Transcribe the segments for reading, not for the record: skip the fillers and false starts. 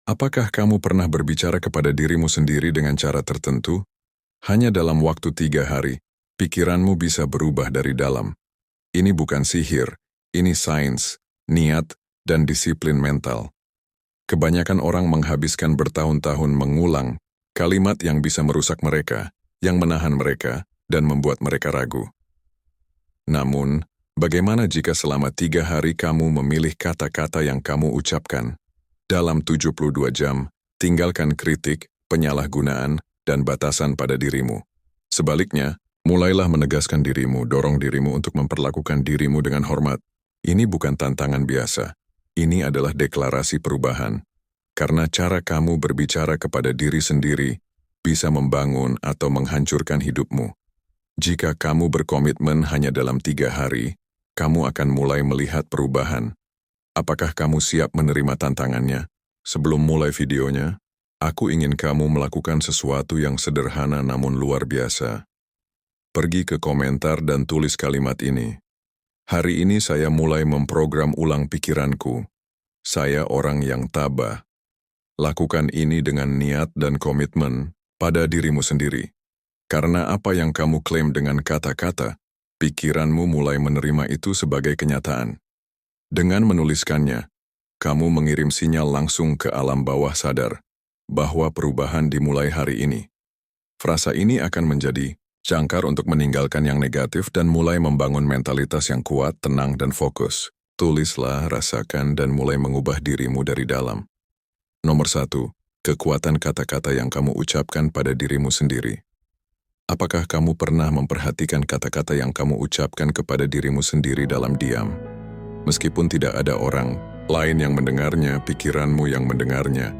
Apakah kamu pernah berbicara kepada dirimu sendiri dengan cara tertentu? Hanya dalam waktu 3 hari, pikiranmu bisa berubah dari dalam. Ini bukan sihir, ini sains, niat, dan disiplin mental. Kebanyakan orang menghabiskan bertahun-tahun mengulang kalimat yang bisa merusak mereka, yang menahan mereka, dan membuat mereka ragu. Namun, bagaimana jika selama 3 hari kamu memilih kata-kata yang kamu ucapkan? Dalam 72 jam, tinggalkan kritik, penyalahgunaan, dan batasan pada dirimu. Sebaliknya, mulailah menegaskan dirimu, dorong dirimu untuk memperlakukan dirimu dengan hormat. Ini bukan tantangan biasa. Ini adalah deklarasi perubahan. Karena cara kamu berbicara kepada diri sendiri bisa membangun atau menghancurkan hidupmu. Jika kamu berkomitmen hanya dalam 3 hari, kamu akan mulai melihat perubahan. Apakah kamu siap menerima tantangannya? Sebelum mulai videonya, aku ingin kamu melakukan sesuatu yang sederhana namun luar biasa. Pergi ke komentar dan tulis kalimat ini. Hari ini saya mulai memprogram ulang pikiranku. Saya orang yang tabah. Lakukan ini dengan niat dan komitmen pada dirimu sendiri. Karena apa yang kamu klaim dengan kata-kata, pikiranmu mulai menerima itu sebagai kenyataan. Dengan menuliskannya, kamu mengirim sinyal langsung ke alam bawah sadar bahwa perubahan dimulai hari ini. Frasa ini akan menjadi jangkar untuk meninggalkan yang negatif dan mulai membangun mentalitas yang kuat, tenang, dan fokus. Tulislah, rasakan, dan mulai mengubah dirimu dari dalam. Nomor 1, kekuatan kata-kata yang kamu ucapkan pada dirimu sendiri. Apakah kamu pernah memperhatikan kata-kata yang kamu ucapkan kepada dirimu sendiri dalam diam? Meskipun tidak ada orang lain yang mendengarnya, pikiranmu yang mendengarnya.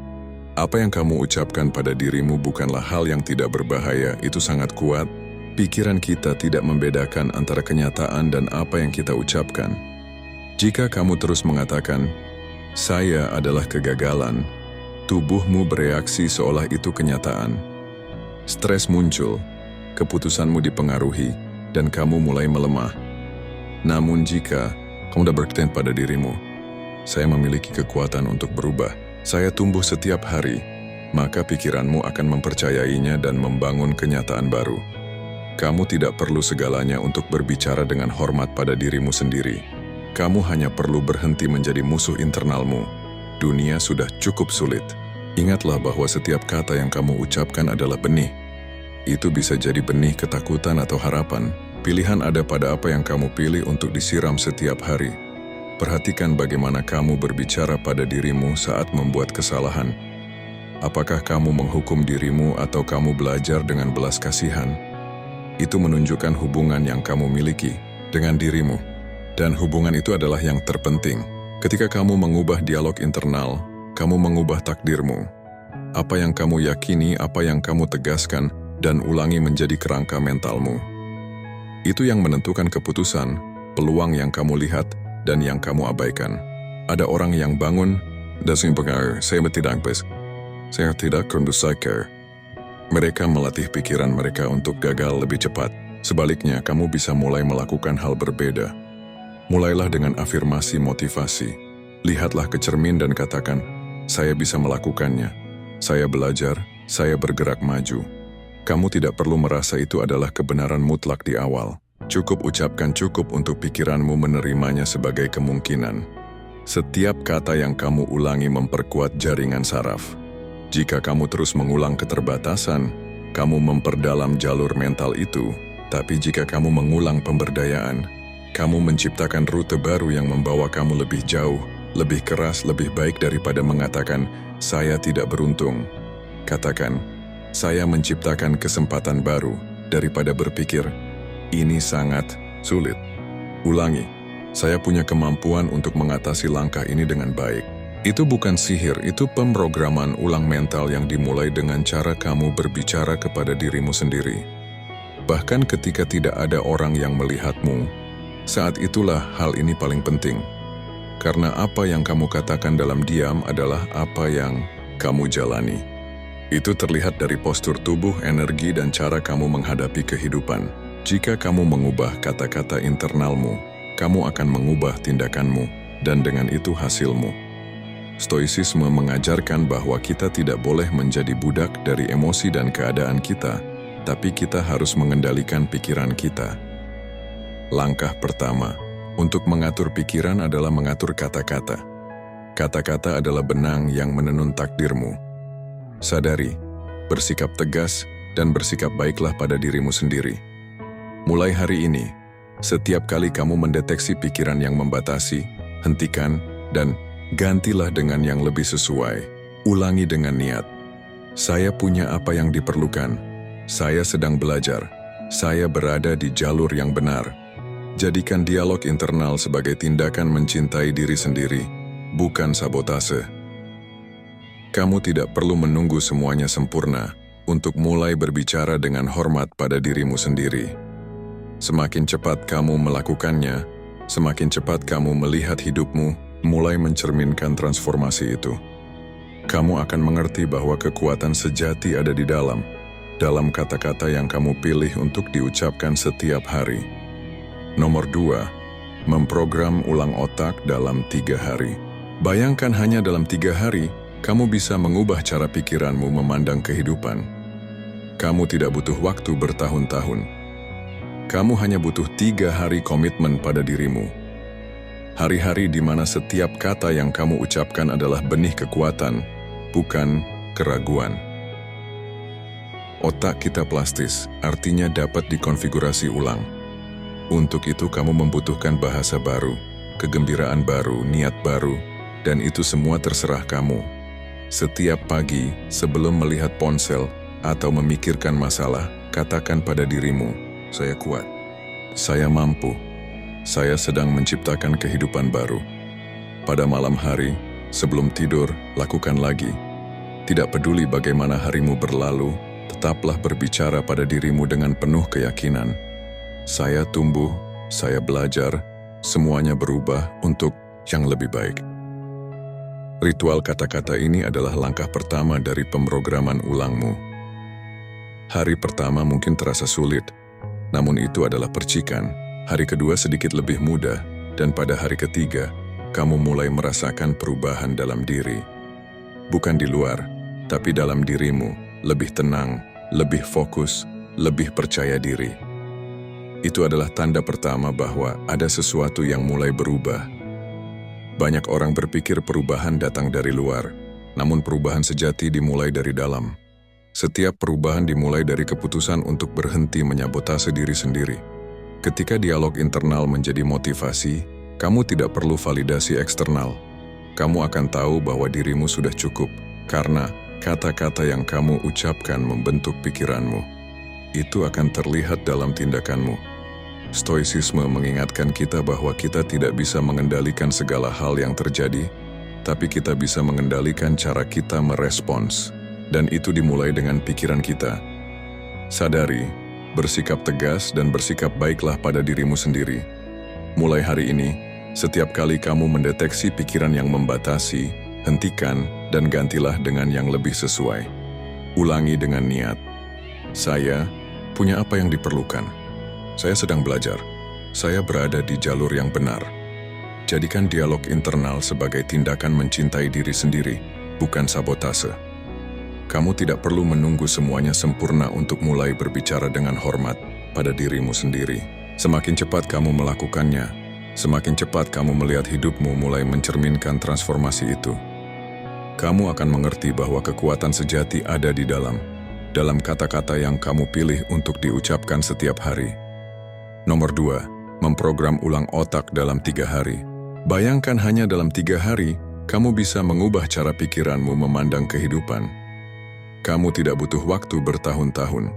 Apa yang kamu ucapkan pada dirimu bukanlah hal yang tidak berbahaya, itu sangat kuat. Pikiran kita tidak membedakan antara kenyataan dan apa yang kita ucapkan. Jika kamu terus mengatakan, "Saya adalah kegagalan," tubuhmu bereaksi seolah itu kenyataan. Stres muncul. Keputusanmu dipengaruhi, dan kamu mulai melemah. Namun jika kamu sudah berkata pada dirimu, "Saya memiliki kekuatan untuk berubah, saya tumbuh setiap hari," maka pikiranmu akan mempercayainya dan membangun kenyataan baru. Kamu tidak perlu segalanya untuk berbicara dengan hormat pada dirimu sendiri. Kamu hanya perlu berhenti menjadi musuh internalmu. Dunia sudah cukup sulit. Ingatlah bahwa setiap kata yang kamu ucapkan adalah benih. Itu bisa jadi benih ketakutan atau harapan. Pilihan ada pada apa yang kamu pilih untuk disiram setiap hari. Perhatikan bagaimana kamu berbicara pada dirimu saat membuat kesalahan. Apakah kamu menghukum dirimu atau kamu belajar dengan belas kasihan? Itu menunjukkan hubungan yang kamu miliki dengan dirimu. Dan hubungan itu adalah yang terpenting. Ketika kamu mengubah dialog internal, kamu mengubah takdirmu. Apa yang kamu yakini, apa yang kamu tegaskan, dan ulangi menjadi kerangka mentalmu. Itu yang menentukan keputusan, peluang yang kamu lihat, dan yang kamu abaikan. Ada orang yang bangun, dan saya tidak kondusai. Mereka melatih pikiran mereka untuk gagal lebih cepat. Sebaliknya, kamu bisa mulai melakukan hal berbeda. Mulailah dengan afirmasi motivasi. Lihatlah ke cermin dan katakan, "Saya bisa melakukannya. Saya belajar, saya bergerak maju." Kamu tidak perlu merasa itu adalah kebenaran mutlak di awal. Cukup ucapkan cukup untuk pikiranmu menerimanya sebagai kemungkinan. Setiap kata yang kamu ulangi memperkuat jaringan saraf. Jika kamu terus mengulang keterbatasan, kamu memperdalam jalur mental itu. Tapi jika kamu mengulang pemberdayaan, kamu menciptakan rute baru yang membawa kamu lebih jauh, lebih keras, lebih baik daripada mengatakan, "Saya tidak beruntung." Katakan, "Saya menciptakan kesempatan baru," daripada berpikir, "Ini sangat sulit." Ulangi, "Saya punya kemampuan untuk mengatasi langkah ini dengan baik." Itu bukan sihir, itu pemrograman ulang mental yang dimulai dengan cara kamu berbicara kepada dirimu sendiri. Bahkan ketika tidak ada orang yang melihatmu, saat itulah hal ini paling penting. Karena apa yang kamu katakan dalam diam adalah apa yang kamu jalani. Itu terlihat dari postur tubuh, energi, dan cara kamu menghadapi kehidupan. Jika kamu mengubah kata-kata internalmu, kamu akan mengubah tindakanmu, dan dengan itu hasilmu. Stoicisme mengajarkan bahwa kita tidak boleh menjadi budak dari emosi dan keadaan kita, tapi kita harus mengendalikan pikiran kita. Langkah pertama, untuk mengatur pikiran adalah mengatur kata-kata. Kata-kata adalah benang yang menenun takdirmu. Sadari, bersikap tegas, dan bersikap baiklah pada dirimu sendiri. Mulai hari ini, setiap kali kamu mendeteksi pikiran yang membatasi, hentikan, dan gantilah dengan yang lebih sesuai. Ulangi dengan niat. Saya punya apa yang diperlukan. Saya sedang belajar. Saya berada di jalur yang benar. Jadikan dialog internal sebagai tindakan mencintai diri sendiri, bukan sabotase. Kamu tidak perlu menunggu semuanya sempurna untuk mulai berbicara dengan hormat pada dirimu sendiri. Semakin cepat kamu melakukannya, semakin cepat kamu melihat hidupmu mulai mencerminkan transformasi itu. Kamu akan mengerti bahwa kekuatan sejati ada di dalam kata-kata yang kamu pilih untuk diucapkan setiap hari. Nomor 2, memprogram ulang otak dalam 3 hari. Bayangkan hanya dalam 3 hari, kamu bisa mengubah cara pikiranmu memandang kehidupan. Kamu tidak butuh waktu bertahun-tahun. Kamu hanya butuh 3 hari komitmen pada dirimu. Hari-hari di mana setiap kata yang kamu ucapkan adalah benih kekuatan, bukan keraguan. Otak kita plastis, artinya dapat dikonfigurasi ulang. Untuk itu kamu membutuhkan bahasa baru, kegembiraan baru, niat baru, dan itu semua terserah kamu. Setiap pagi, sebelum melihat ponsel atau memikirkan masalah, katakan pada dirimu, saya kuat, saya mampu, saya sedang menciptakan kehidupan baru. Pada malam hari, sebelum tidur, lakukan lagi. Tidak peduli bagaimana harimu berlalu, tetaplah berbicara pada dirimu dengan penuh keyakinan. Saya tumbuh, saya belajar, semuanya berubah untuk yang lebih baik. Ritual kata-kata ini adalah langkah pertama dari pemrograman ulangmu. Hari pertama mungkin terasa sulit, namun itu adalah percikan. Hari kedua sedikit lebih mudah, dan pada hari ketiga, kamu mulai merasakan perubahan dalam diri. Bukan di luar, tapi dalam dirimu, lebih tenang, lebih fokus, lebih percaya diri. Itu adalah tanda pertama bahwa ada sesuatu yang mulai berubah. Banyak orang berpikir perubahan datang dari luar, namun perubahan sejati dimulai dari dalam. Setiap perubahan dimulai dari keputusan untuk berhenti menyabotase diri sendiri. Ketika dialog internal menjadi motivasi, kamu tidak perlu validasi eksternal. Kamu akan tahu bahwa dirimu sudah cukup, karena kata-kata yang kamu ucapkan membentuk pikiranmu. Itu akan terlihat dalam tindakanmu. Stoicisme mengingatkan kita bahwa kita tidak bisa mengendalikan segala hal yang terjadi, tapi kita bisa mengendalikan cara kita merespons, dan itu dimulai dengan pikiran kita. Sadari, bersikap tegas dan bersikap baiklah pada dirimu sendiri. Mulai hari ini, setiap kali kamu mendeteksi pikiran yang membatasi, hentikan dan gantilah dengan yang lebih sesuai. Ulangi dengan niat. Saya punya apa yang diperlukan. Saya sedang belajar. Saya berada di jalur yang benar. Jadikan dialog internal sebagai tindakan mencintai diri sendiri, bukan sabotase. Kamu tidak perlu menunggu semuanya sempurna untuk mulai berbicara dengan hormat pada dirimu sendiri. Semakin cepat kamu melakukannya, semakin cepat kamu melihat hidupmu mulai mencerminkan transformasi itu. Kamu akan mengerti bahwa kekuatan sejati ada di dalam kata-kata yang kamu pilih untuk diucapkan setiap hari. Nomor 2, memprogram ulang otak dalam 3 hari. Bayangkan hanya dalam 3 hari, kamu bisa mengubah cara pikiranmu memandang kehidupan. Kamu tidak butuh waktu bertahun-tahun.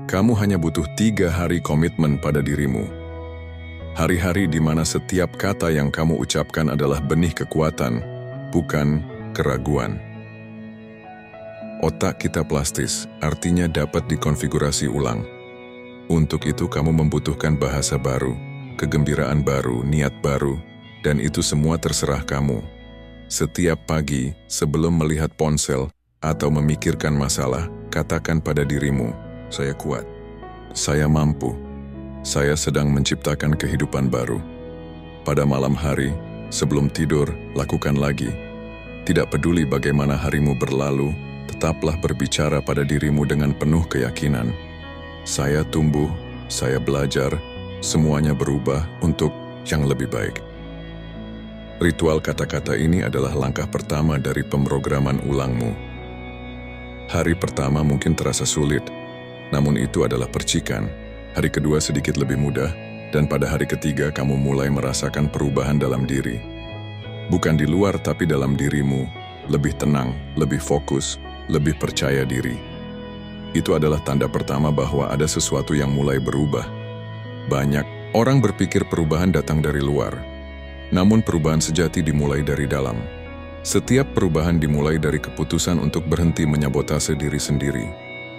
Kamu hanya butuh 3 hari komitmen pada dirimu. Hari-hari di mana setiap kata yang kamu ucapkan adalah benih kekuatan, bukan keraguan. Otak kita plastis, artinya dapat dikonfigurasi ulang. Untuk itu kamu membutuhkan bahasa baru, kegembiraan baru, niat baru, dan itu semua terserah kamu. Setiap pagi, sebelum melihat ponsel atau memikirkan masalah, katakan pada dirimu, saya kuat, saya mampu, saya sedang menciptakan kehidupan baru. Pada malam hari, sebelum tidur, lakukan lagi. Tidak peduli bagaimana harimu berlalu, tetaplah berbicara pada dirimu dengan penuh keyakinan. Saya tumbuh, saya belajar, semuanya berubah untuk yang lebih baik. Ritual kata-kata ini adalah langkah pertama dari pemrograman ulangmu. Hari pertama mungkin terasa sulit, namun itu adalah percikan. Hari kedua sedikit lebih mudah, dan pada hari ketiga kamu mulai merasakan perubahan dalam diri. Bukan di luar tapi dalam dirimu, lebih tenang, lebih fokus, lebih percaya diri. Itu adalah tanda pertama bahwa ada sesuatu yang mulai berubah. Banyak orang berpikir perubahan datang dari luar, namun perubahan sejati dimulai dari dalam. Setiap perubahan dimulai dari keputusan untuk berhenti menyabotase diri sendiri.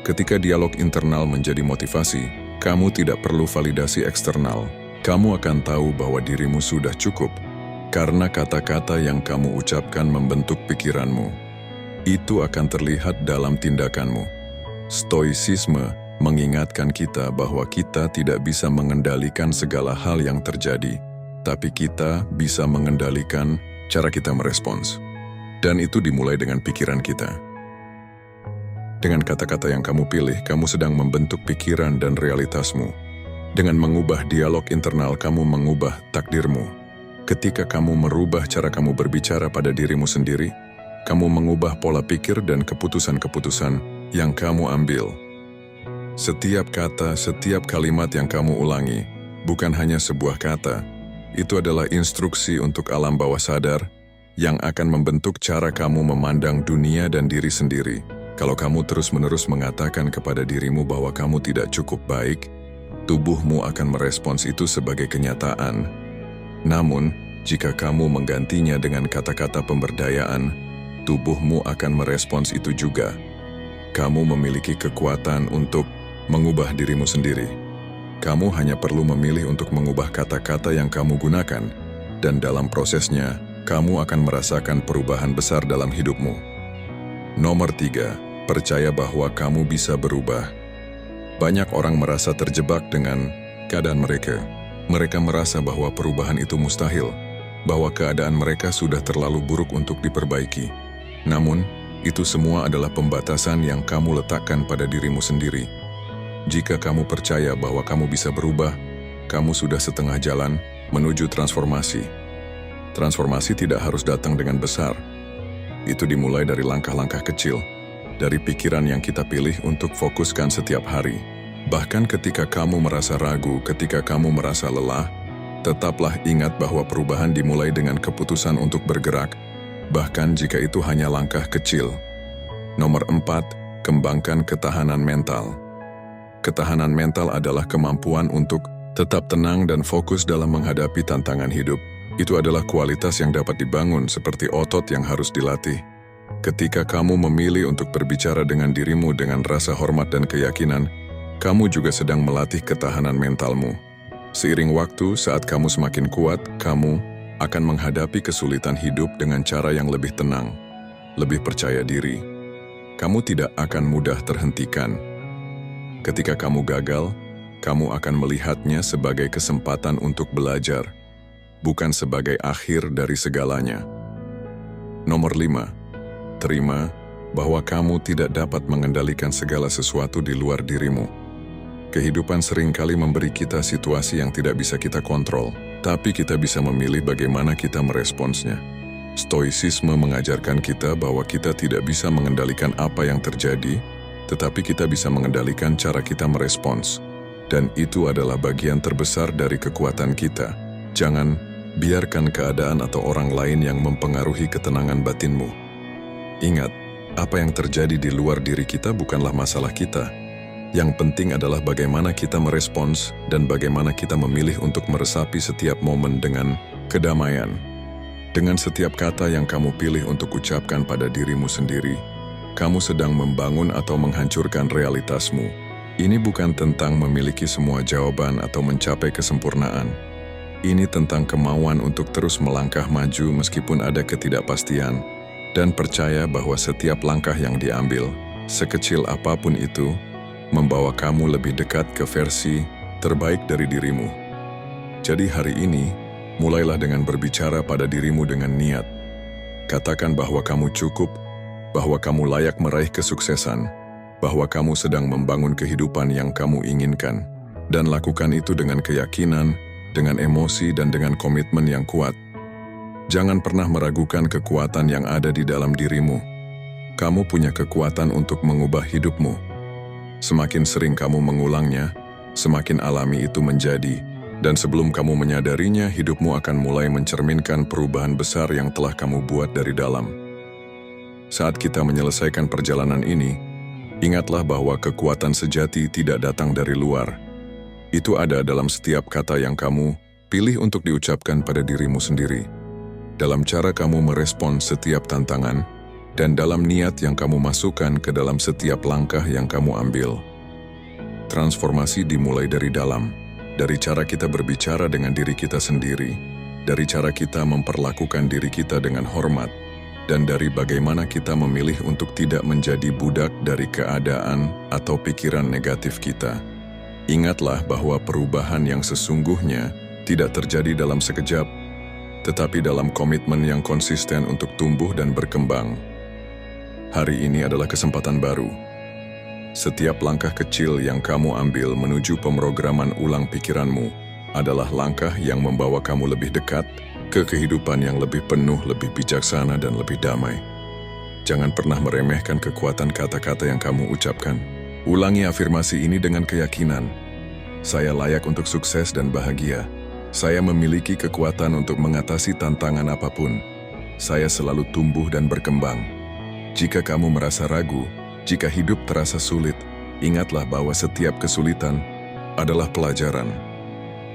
Ketika dialog internal menjadi motivasi, kamu tidak perlu validasi eksternal. Kamu akan tahu bahwa dirimu sudah cukup, karena kata-kata yang kamu ucapkan membentuk pikiranmu. Itu akan terlihat dalam tindakanmu. Stoicisme mengingatkan kita bahwa kita tidak bisa mengendalikan segala hal yang terjadi, tapi kita bisa mengendalikan cara kita merespons. Dan itu dimulai dengan pikiran kita. Dengan kata-kata yang kamu pilih, kamu sedang membentuk pikiran dan realitasmu. Dengan mengubah dialog internal, kamu mengubah takdirmu. Ketika kamu merubah cara kamu berbicara pada dirimu sendiri, kamu mengubah pola pikir dan keputusan-keputusan yang kamu ambil. Setiap kata, setiap kalimat yang kamu ulangi, bukan hanya sebuah kata, itu adalah instruksi untuk alam bawah sadar yang akan membentuk cara kamu memandang dunia dan diri sendiri. Kalau kamu terus-menerus mengatakan kepada dirimu bahwa kamu tidak cukup baik, tubuhmu akan merespons itu sebagai kenyataan. Namun, jika kamu menggantinya dengan kata-kata pemberdayaan, tubuhmu akan merespons itu juga. Kamu memiliki kekuatan untuk mengubah dirimu sendiri. Kamu hanya perlu memilih untuk mengubah kata-kata yang kamu gunakan, dan dalam prosesnya, kamu akan merasakan perubahan besar dalam hidupmu. Nomor 3, percaya bahwa kamu bisa berubah. Banyak orang merasa terjebak dengan keadaan mereka. Mereka merasa bahwa perubahan itu mustahil, bahwa keadaan mereka sudah terlalu buruk untuk diperbaiki. Namun, itu semua adalah pembatasan yang kamu letakkan pada dirimu sendiri. Jika kamu percaya bahwa kamu bisa berubah, kamu sudah setengah jalan menuju transformasi. Transformasi tidak harus datang dengan besar. Itu dimulai dari langkah-langkah kecil, dari pikiran yang kita pilih untuk fokuskan setiap hari. Bahkan ketika kamu merasa ragu, ketika kamu merasa lelah, tetaplah ingat bahwa perubahan dimulai dengan keputusan untuk bergerak, bahkan jika itu hanya langkah kecil. Nomor 4, kembangkan ketahanan mental. Ketahanan mental adalah kemampuan untuk tetap tenang dan fokus dalam menghadapi tantangan hidup. Itu adalah kualitas yang dapat dibangun seperti otot yang harus dilatih. Ketika kamu memilih untuk berbicara dengan dirimu dengan rasa hormat dan keyakinan, kamu juga sedang melatih ketahanan mentalmu. Seiring waktu, saat kamu semakin kuat, kamu akan menghadapi kesulitan hidup dengan cara yang lebih tenang, lebih percaya diri. Kamu tidak akan mudah terhentikan. Ketika kamu gagal, kamu akan melihatnya sebagai kesempatan untuk belajar, bukan sebagai akhir dari segalanya. Nomor 5, terima bahwa kamu tidak dapat mengendalikan segala sesuatu di luar dirimu. Kehidupan seringkali memberi kita situasi yang tidak bisa kita kontrol, tapi kita bisa memilih bagaimana kita meresponsnya. Stoicisme mengajarkan kita bahwa kita tidak bisa mengendalikan apa yang terjadi, tetapi kita bisa mengendalikan cara kita merespons. Dan itu adalah bagian terbesar dari kekuatan kita. Jangan biarkan keadaan atau orang lain yang mempengaruhi ketenangan batinmu. Ingat, apa yang terjadi di luar diri kita bukanlah masalah kita. Yang penting adalah bagaimana kita merespons dan bagaimana kita memilih untuk meresapi setiap momen dengan kedamaian. Dengan setiap kata yang kamu pilih untuk ucapkan pada dirimu sendiri, kamu sedang membangun atau menghancurkan realitasmu. Ini bukan tentang memiliki semua jawaban atau mencapai kesempurnaan. Ini tentang kemauan untuk terus melangkah maju meskipun ada ketidakpastian, dan percaya bahwa setiap langkah yang diambil, sekecil apapun itu, membawa kamu lebih dekat ke versi terbaik dari dirimu. Jadi hari ini, mulailah dengan berbicara pada dirimu dengan niat. Katakan bahwa kamu cukup, bahwa kamu layak meraih kesuksesan, bahwa kamu sedang membangun kehidupan yang kamu inginkan, dan lakukan itu dengan keyakinan, dengan emosi, dan dengan komitmen yang kuat. Jangan pernah meragukan kekuatan yang ada di dalam dirimu. Kamu punya kekuatan untuk mengubah hidupmu. Semakin sering kamu mengulangnya, semakin alami itu menjadi, dan sebelum kamu menyadarinya, hidupmu akan mulai mencerminkan perubahan besar yang telah kamu buat dari dalam. Saat kita menyelesaikan perjalanan ini, ingatlah bahwa kekuatan sejati tidak datang dari luar. Itu ada dalam setiap kata yang kamu pilih untuk diucapkan pada dirimu sendiri, dalam cara kamu merespon setiap tantangan, dan dalam niat yang kamu masukkan ke dalam setiap langkah yang kamu ambil. Transformasi dimulai dari dalam, dari cara kita berbicara dengan diri kita sendiri, dari cara kita memperlakukan diri kita dengan hormat, dan dari bagaimana kita memilih untuk tidak menjadi budak dari keadaan atau pikiran negatif kita. Ingatlah bahwa perubahan yang sesungguhnya tidak terjadi dalam sekejap, tetapi dalam komitmen yang konsisten untuk tumbuh dan berkembang. Hari ini adalah kesempatan baru. Setiap langkah kecil yang kamu ambil menuju pemrograman ulang pikiranmu adalah langkah yang membawa kamu lebih dekat ke kehidupan yang lebih penuh, lebih bijaksana, dan lebih damai. Jangan pernah meremehkan kekuatan kata-kata yang kamu ucapkan. Ulangi afirmasi ini dengan keyakinan. Saya layak untuk sukses dan bahagia. Saya memiliki kekuatan untuk mengatasi tantangan apapun. Saya selalu tumbuh dan berkembang. Jika kamu merasa ragu, jika hidup terasa sulit, ingatlah bahwa setiap kesulitan adalah pelajaran.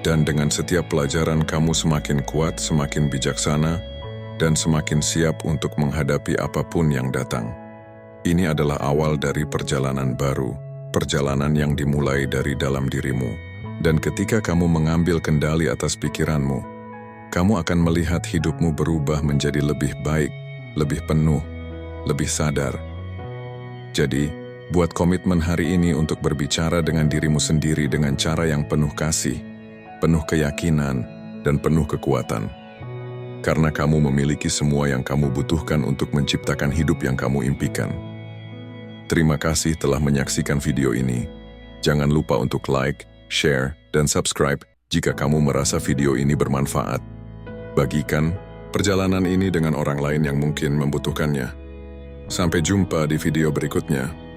Dan dengan setiap pelajaran kamu semakin kuat, semakin bijaksana, dan semakin siap untuk menghadapi apapun yang datang. Ini adalah awal dari perjalanan baru, perjalanan yang dimulai dari dalam dirimu. Dan ketika kamu mengambil kendali atas pikiranmu, kamu akan melihat hidupmu berubah menjadi lebih baik, lebih penuh, lebih sadar. Jadi, buat komitmen hari ini untuk berbicara dengan dirimu sendiri dengan cara yang penuh kasih, penuh keyakinan, dan penuh kekuatan. Karena kamu memiliki semua yang kamu butuhkan untuk menciptakan hidup yang kamu impikan. Terima kasih telah menyaksikan video ini. Jangan lupa untuk like, share, dan subscribe jika kamu merasa video ini bermanfaat. Bagikan perjalanan ini dengan orang lain yang mungkin membutuhkannya. Sampai jumpa di video berikutnya.